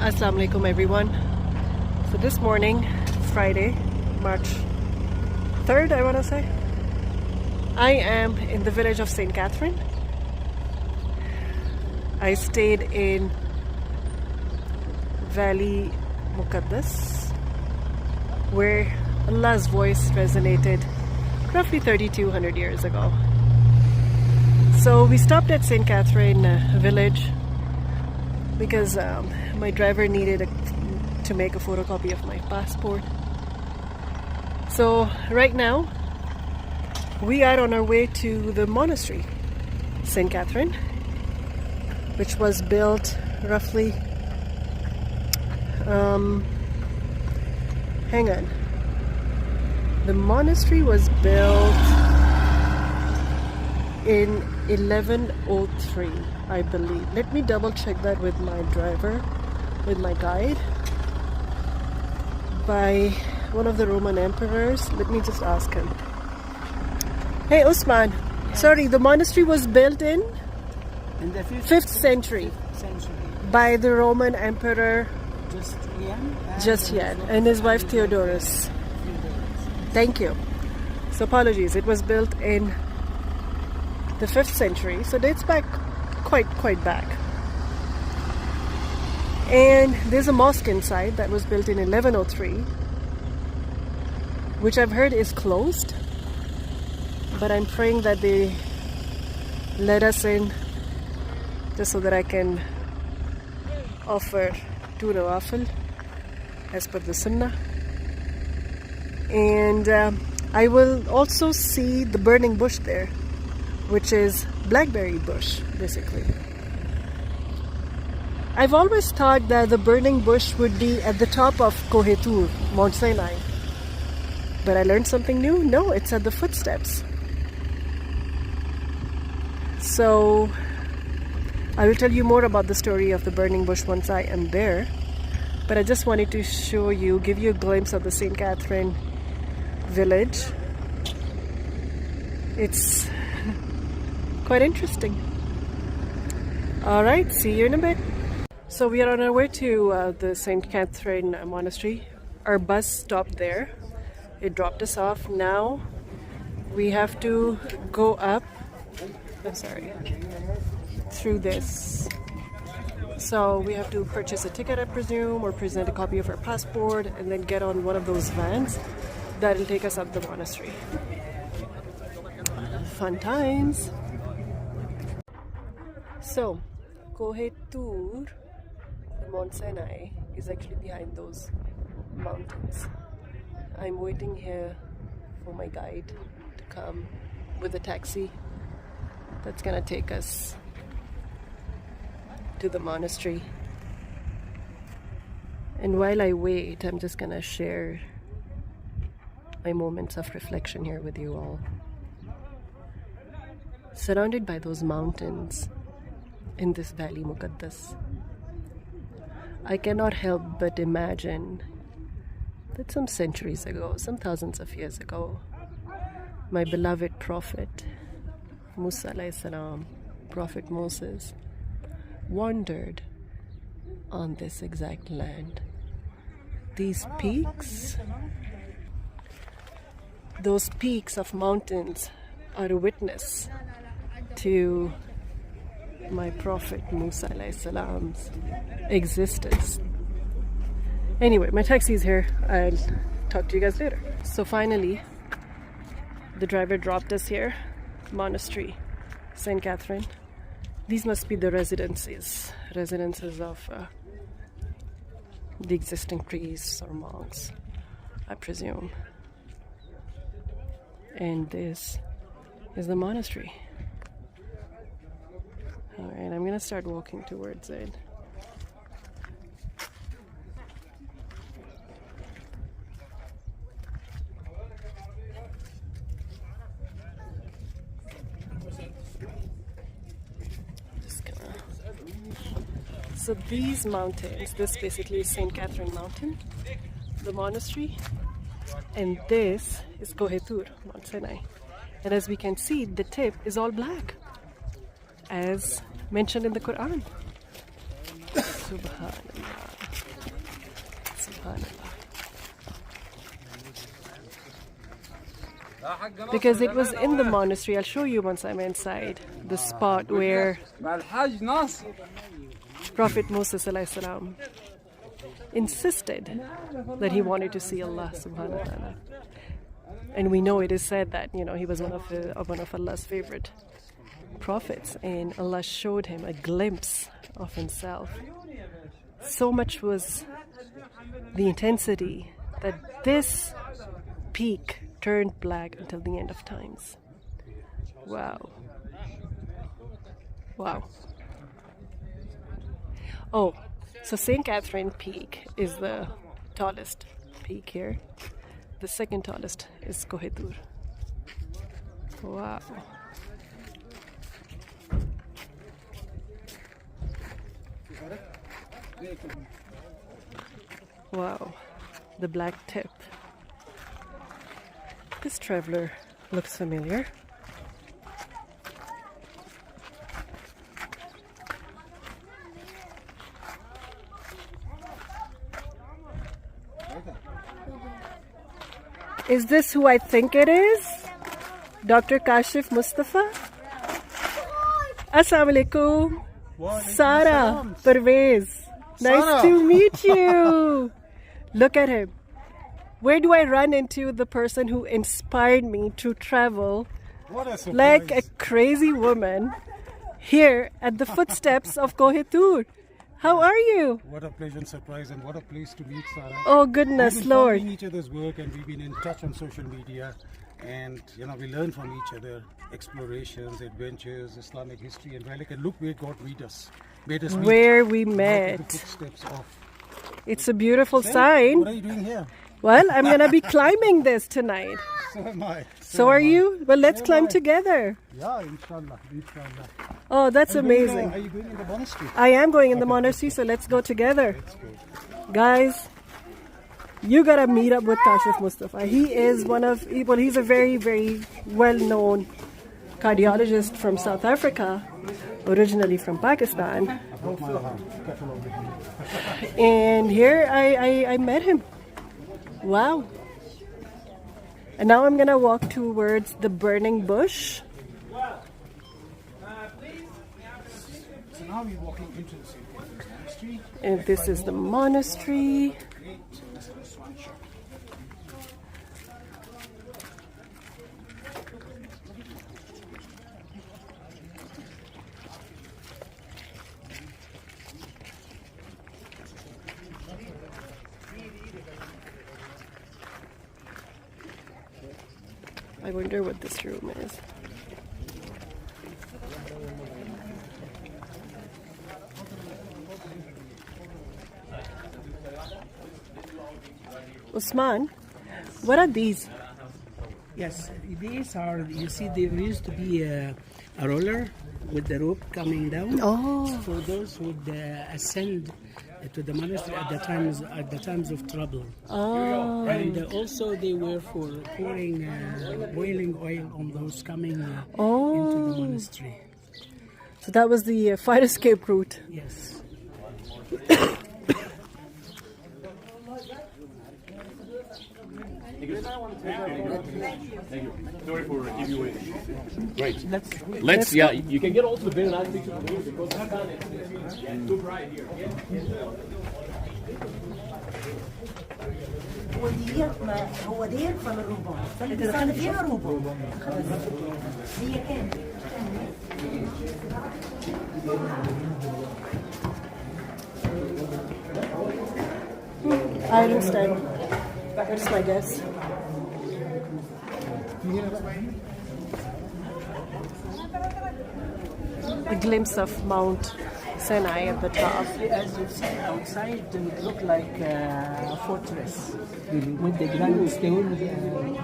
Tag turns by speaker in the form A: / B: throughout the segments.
A: Assalamu alaikum everyone. So this morning, Friday, March 3rd, I want to say, I am in the village of St. Catherine. I stayed in Valley Muqaddas, where Allah's voice resonated roughly 3,200 years ago. So we stopped at St. Catherine village because my driver needed to make a photocopy of my passport. So right now we are on our way to the monastery, St. Catherine, which was built roughly hang on. The monastery was built in 1103, I believe. Let me double check that with my driver, with my guide. By one of the Roman emperors. Let me just ask him. Hey Usman, yes. Sorry, the monastery was built in
B: the
A: 5th century by the Roman emperor Justinian and his wife Theodorus. Thank you. So apologies, it was built in the 5th century, so dates back quite back. And there's a mosque inside that was built in 1103, which I've heard is closed, but I'm praying that they let us in just so that I can offer two nawafil as per the sunnah. And I will also see the burning bush there, which is blackberry bush basically. I've always thought that the burning bush would be at the top of Kohetur, Mount Sinai, but I learned something new. No, it's at the footsteps. So I will tell you more about the story of the burning bush once I am there, but I just wanted to show you, give you a glimpse of the St. Catherine village. It's quite interesting. Alright, see you in a bit. So we are on our way to the St. Catherine Monastery. Our bus stopped there. It dropped us off. Now we have to go up, through this. So we have to purchase a ticket, I presume, or present a copy of our passport, and then get on one of those vans that'll take us up the monastery. Fun times. So Kohetur, Mount Sinai, is actually behind those mountains. I'm waiting here for my guide to come with a taxi that's gonna take us to the monastery. And while I wait, I'm just gonna share my moments of reflection here with you all. Surrounded by those mountains in this Valley Muqaddas, I cannot help but imagine that some centuries ago, some thousands of years ago, my beloved prophet Musa alayhi salam, Prophet Moses, wandered on this exact land. These peaks, those peaks of mountains, are a witness to my prophet Musa alayhi salam's existence. Anyway, my taxi is here. I'll talk to you guys later. So finally, the driver dropped us here, monastery, St. Catherine. These must be the residences of the existing priests or monks, I presume. And this is the monastery. Alright, I'm gonna start walking towards it. So these mountains, this basically is St. Catherine Mountain, the monastery, and this is Kohetur, Mount Sinai. And as we can see, the tip is all black, as mentioned in the Quran. Subhanallah. Subhanallah. Because it was in the monastery, I'll show you once I'm inside, the spot where Prophet Musa Sallallahu Alaihi Wasallam insisted that he wanted to see Allah subhanahu wa ta'ala. And we know it is said that, he was one of Allah's favorite prophets, and Allah showed him a glimpse of himself. So much was the intensity that this peak turned black until the end of times. Wow. Wow. Oh, so St. Catherine Peak is the tallest peak here. The second tallest is Kohetur. Wow. Wow, the black tip. This traveler looks familiar. Is this who I think it is? Dr. Kashif Mustafa? Assalamu alaikum. Sara Pervez. Nice to meet you. Look at him. Where do I run into the person who inspired me to travel like a crazy woman here at the footsteps of Kohetur? How are you?
B: What a pleasant surprise, and what a place to meet, Sarah.
A: Oh goodness,
B: we've been
A: Lord.
B: following each other's work, and we've been in touch on social media, and we learn from each other, explorations, adventures, Islamic history and relic, and look where God made us meet.
A: Where we
B: Walk
A: met.
B: the footsteps of.
A: It's a beautiful sign.
B: What are you doing here?
A: Well, I'm going to be climbing this tonight.
B: So am I.
A: So are you? Well, let's climb together.
B: Yeah, inshallah.
A: Oh, that's amazing.
B: Are you going in the monastery?
A: I am going in the monastery, so let's go together.
B: Let's go.
A: Guys, you gotta meet up with Kashif Mustafa. He is he's a very, very well-known cardiologist from South Africa, originally from Pakistan. And here I met him. Wow. And now I'm gonna walk towards the burning bush.
B: So now we're walking into the St. Catherine's Monastery.
A: And this is the monastery. I wonder what this room is. Usman, what are these?
C: Yes, these are, you see, there used to be a roller with the rope coming down.
A: Oh.
C: For those who would ascend to the monastery at the times of trouble.
A: Oh.
C: And also they were for pouring boiling oil on those coming into the monastery.
A: So that was the fire escape route.
C: Yes.
D: Thank you. Sorry for keeping you waiting. Great.
C: Let's
D: Yeah, you can get all to the very nice picture from here because I've done it. It's too bright here.
E: هو دير فالروبون فالإنسان فيها روبون هي كان
A: Iron stand. That's my guess. A glimpse of Mount Sinai at the top.
C: As you see outside, it would look like a fortress with the grand stone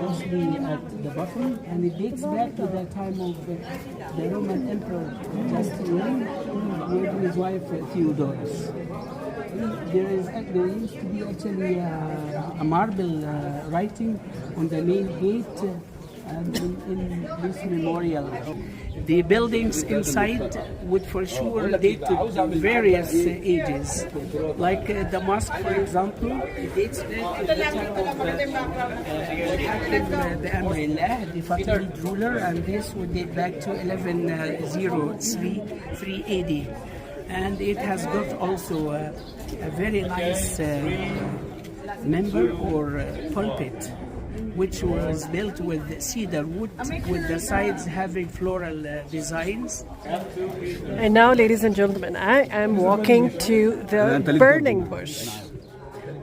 C: mostly at the bottom, and it dates back to the time of the Roman Emperor Justinian with his wife Theodorus. There used to be actually a marble writing on the main gate And in this memorial, the buildings inside would for sure date to various ages. Like the mosque, for example, it dates back to the time of Hakim the Amrillah, the Fatimid ruler, and this would date back to 1103 AD. And it has got also a very nice member or pulpit, which was built with cedar wood, with the sides having floral designs.
A: And now, ladies and gentlemen, I am walking to the burning bush.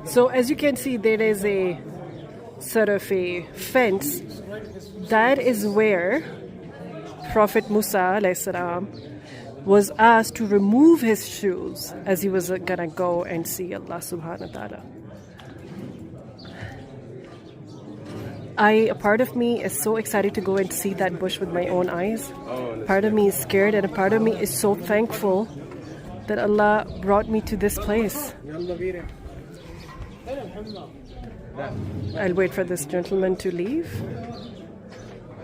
A: So as you can see, there is a sort of a fence. That is where Prophet Musa alayhi salam was asked to remove his shoes as he was gonna go and see Allah subhanahu wa ta'ala. A part of me is so excited to go and see that bush with my own eyes. Part of me is scared, and a part of me is so thankful that Allah brought me to this place. I'll wait for this gentleman to leave.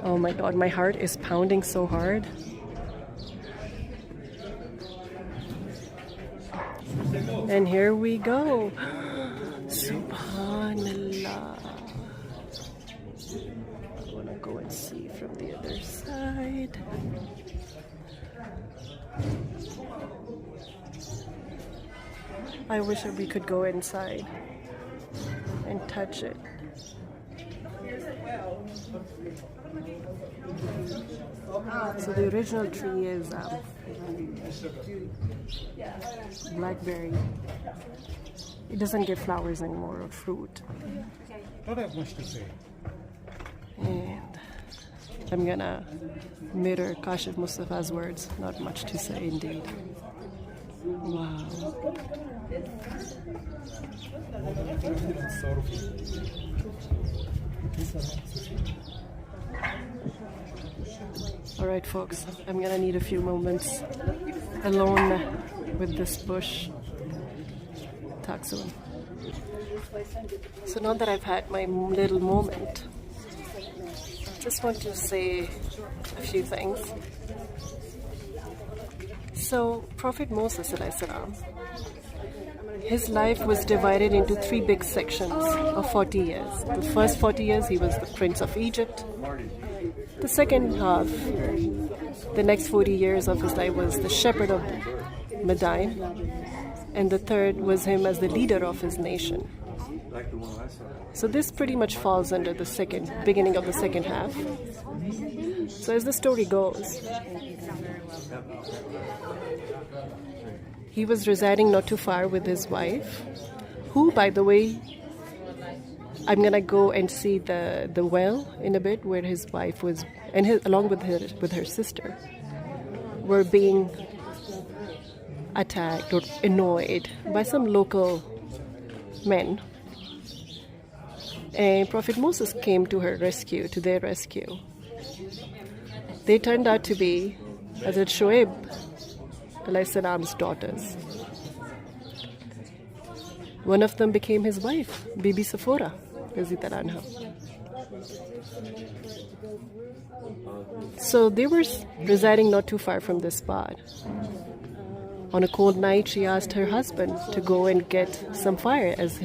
A: Oh my God, my heart is pounding so hard. And here we go. Subhanallah. I want to go and see from the other side. I wish that we could go inside and touch it. So the original tree is blackberry. It doesn't give flowers anymore or fruit.
B: Don't have much to say.
A: And I'm gonna mirror Kashif Mustafa's words. Not much to say indeed. Wow. Alright folks, I'm gonna need a few moments alone with this bush. Talk soon. So now that I've had my little moment, I just want to say a few things. So Prophet Moses alayhi salam, his life was divided into 3 big sections of 40 years. The first 40 years he was the Prince of Egypt. The second half, the next 40 years of his life, was the shepherd of Madian. And the third was him as the leader of his nation. So this pretty much falls under the beginning of the second half. So as the story goes, he was residing not too far with his wife, who, by the way, I'm gonna go and see the well in a bit, where his wife was, and along with her sister, were being attacked or annoyed by some local men. And Prophet Moses came to their rescue. They turned out to be Hazrat Shoaib alayhi salam's daughters. One of them became his wife, Bibi Sephora, radhiyallahu anha. So they were residing not too far from this spot. On a cold night, she asked her husband to go and get some fire as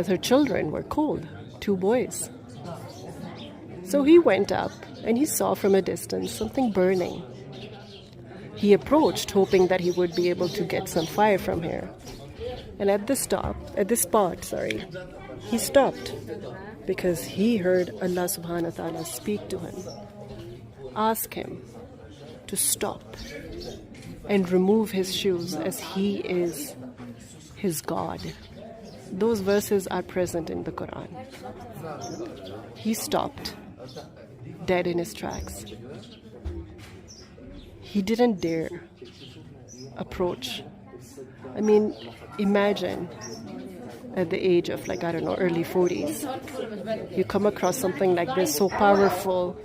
A: her children were cold, 2 boys. So he went up and he saw from a distance something burning. He approached, hoping that he would be able to get some fire from here. And at this spot, he stopped because he heard Allah subhanahu wa ta'ala speak to him, ask him to stop and remove his shoes as he is his God. Those verses are present in the Quran. He stopped, dead in his tracks. He didn't dare approach. I mean, imagine at the age of early 40s, you come across something like this, so powerful.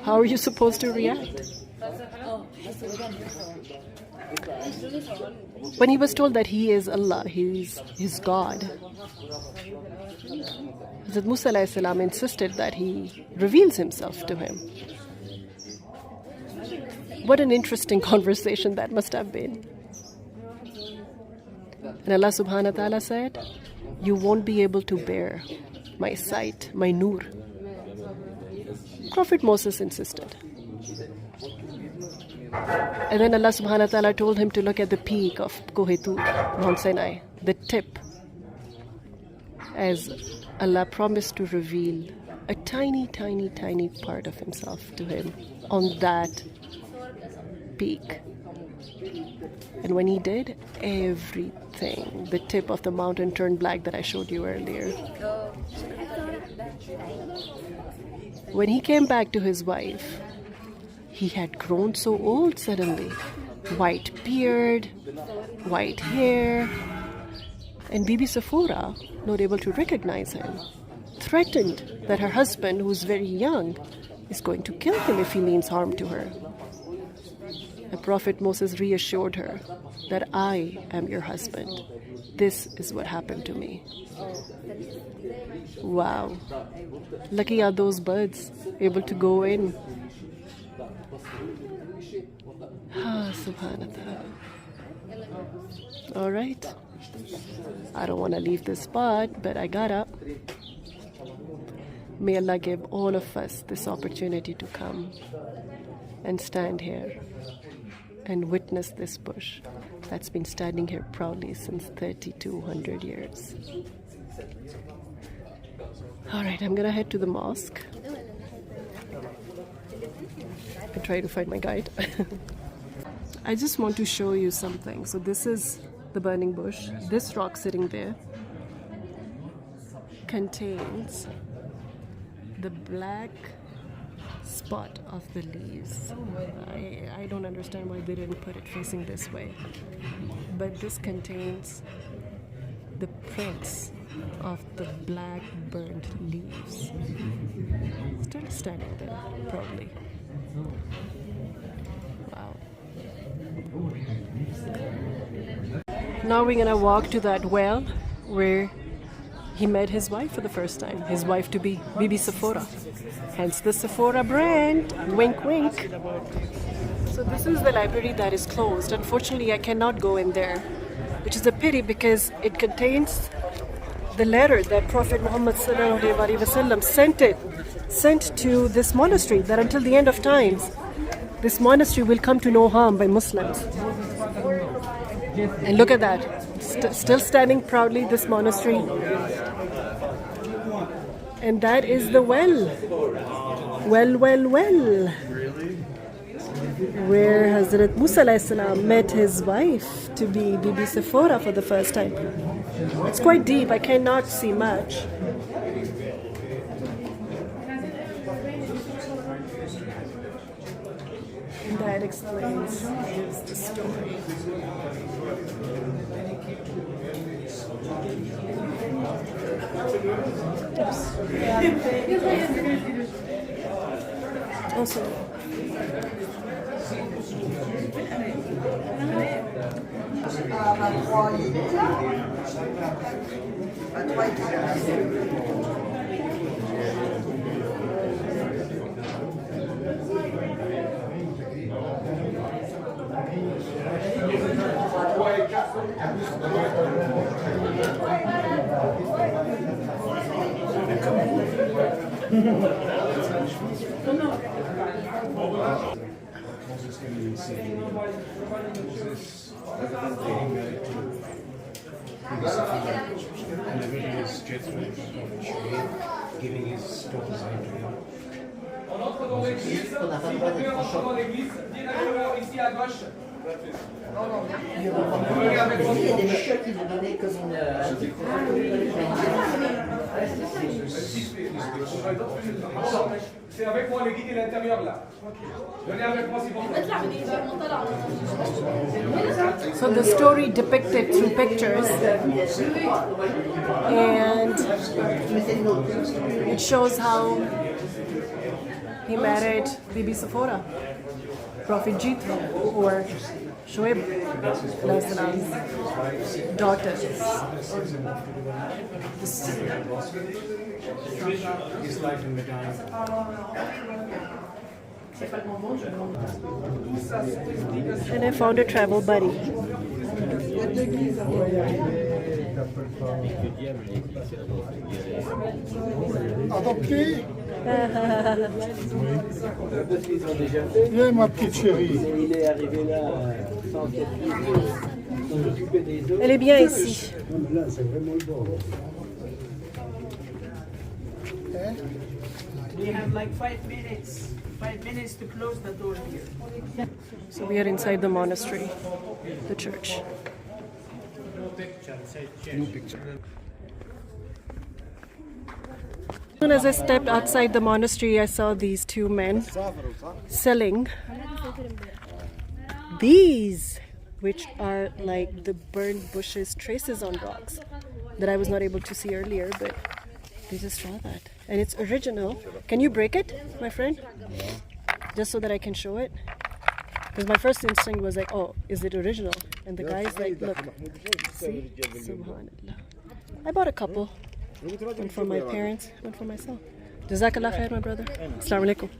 A: How are you supposed to react? When he was told that he is Allah, he's his God, Hazrat Musa alayhi salam insisted that he reveals himself to him. What an interesting conversation that must have been. And Allah subhanahu wa ta'ala said, you won't be able to bear my sight, my nur. Prophet Moses insisted. And then Allah subhanahu wa ta'ala told him to look at the peak of Koh-e-Tur, Mount Sinai, the tip, as Allah promised to reveal a tiny, tiny, tiny part of himself to him on that peak. And when he did, everything, the tip of the mountain turned black that I showed you earlier. When he came back to his wife, he had grown so old suddenly. White beard, white hair. And Bibi Sephora, not able to recognize him, threatened that her husband, who's very young, is going to kill him if he means harm to her. The Prophet Moses reassured her that I am your husband. This is what happened to me. Wow. Lucky are those birds able to go in. Subhanallah. All right. I don't want to leave this spot, but I got up. May Allah give all of us this opportunity to come and stand here and witness this bush that's been standing here proudly since 3,200 years. All right, I'm going to head to the mosque and try to find my guide. I just want to show you something. So this is the burning bush. This rock sitting there contains the black spot of the leaves. I don't understand why they didn't put it facing this way. But this contains the prints of the black burnt leaves. Still standing there, probably. Wow. Now we're gonna walk to that well where he met his wife for the first time. His wife to be Bibi Sephora. Hence the Sephora brand. Wink, wink. So this is the library that is closed. Unfortunately, I cannot go in there, which is a pity because it contains the letter that Prophet Muhammad sent to this monastery, that until the end of times, this monastery will come to no harm by Muslims. And look at that. Still standing proudly, this monastery. And that is the well. Well. Where Hazrat Musa alayhi salam met his wife to be Bibi Sephora for the first time. It's quite deep, I cannot see much. And that gives the story. Also,
B: Moses came in saying, Moses, getting married to and everything is Jethro, giving his daughter Zion to him.
F: On entre dans l'église, si quelqu'un rentre dans l'église, viens avec ici à gauche.
E: Il y a des chats qui vous donnaient comme une...
F: C'est avec moi, le guide est à l'intérieur là. Venez avec moi si vous voulez.
A: So the story depicted through pictures, and it shows how he married Bibi Sephora, Prophet Jethro, or Shoaib alayhi salam's daughter.
B: His life in Medina.
A: And I found a travel buddy.
G: Adopté. Viens ma petite chérie.
C: Il est arrivé là sans s'occuper des autres.
A: Elle est bien ici.
G: Là, c'est vraiment bon.
C: We have like 5 minutes. 5 minutes to close the door here.
A: So we are inside the monastery, the church. As soon as I stepped outside the monastery, I saw these two men selling these, which are like the burnt bushes traces on rocks that I was not able to see earlier, but they just draw that. And it's original. Can you break it, my friend? Just so that I can show it? Because my first instinct was like, oh, is it original? And the guy's like, look, see? Subhanallah. I bought a couple. One for my parents, one for myself. Jazakallah khair, my brother. Assalamu alaikum.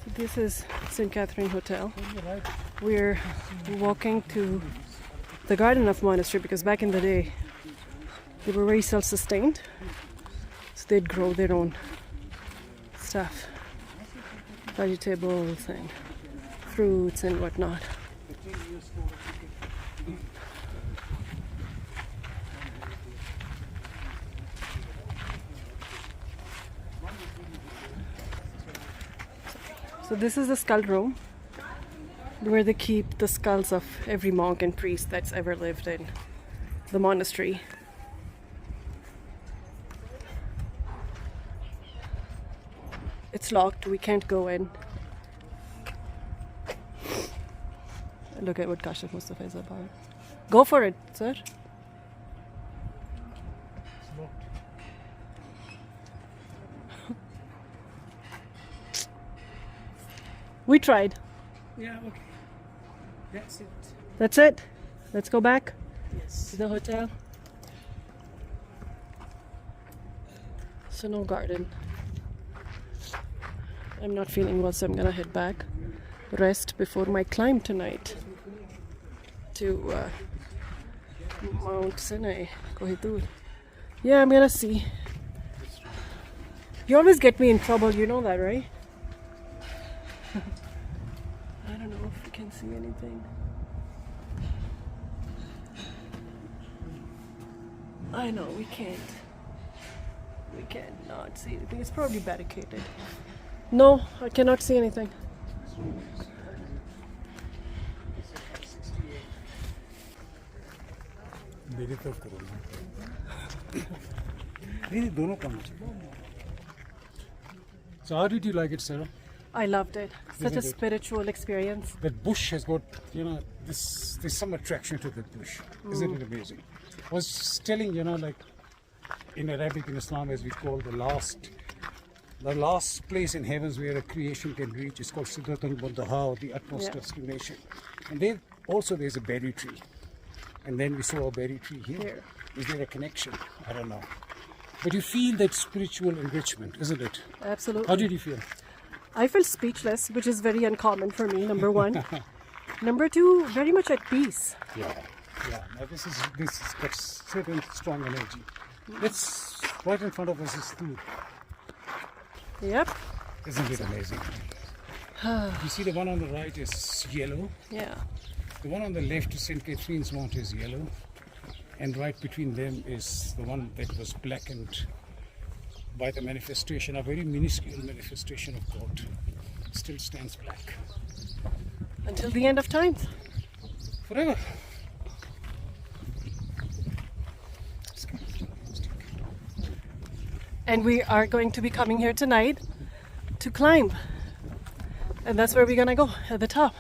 A: So this is St. Catherine Hotel. We're walking to the garden of monastery because back in the day, they were very self-sustained. So they'd grow their own stuff. Vegetables and fruits and whatnot. So this is the skull room where they keep the skulls of every monk and priest that's ever lived in the monastery. It's locked, we can't go in. Look at what Kashif Mustafa is about. Go for it, sir. We tried.
C: Yeah, okay. That's it.
A: That's it. Let's go back
C: Yes.
A: to the hotel. So no garden. I'm not feeling well, so I'm gonna head back. Rest before my climb tonight to Mount Sinai, Kohitur. Yeah, I'm gonna see. You always get me in trouble, you know that, right? I don't know if we can see anything. I know, we can't. We cannot see anything. It's probably barricaded. No, I cannot see anything.
B: So how did you like it, Sarah?
A: I loved it. Such a
B: Isn't it?
A: spiritual experience.
B: That bush has got, there's some attraction to the bush. Isn't it amazing? I was telling, like in Arabic, in Islam, as we call the last place in heavens where a creation can reach is called Sidratul Muntaha, or the utmost destination. And there's a berry tree. And then we saw a berry tree here. Is there a connection? I don't know. But you feel that spiritual enrichment, isn't it?
A: Absolutely.
B: How did you feel?
A: I felt speechless, which is very uncommon for me, number one. Number two, very much at peace.
B: Yeah. Now this has got certain strong energy. It's right in front of us is food.
A: Yep.
B: Isn't it amazing? You see the one on the right is yellow.
A: Yeah.
B: The one on the left is St. Catherine's Mount is yellow. And right between them is the one that was blackened by the manifestation, a very minuscule manifestation of God. It still stands black.
A: Until the end of time.
B: Forever.
A: And we are going to be coming here tonight to climb. And that's where we're gonna go, at the top.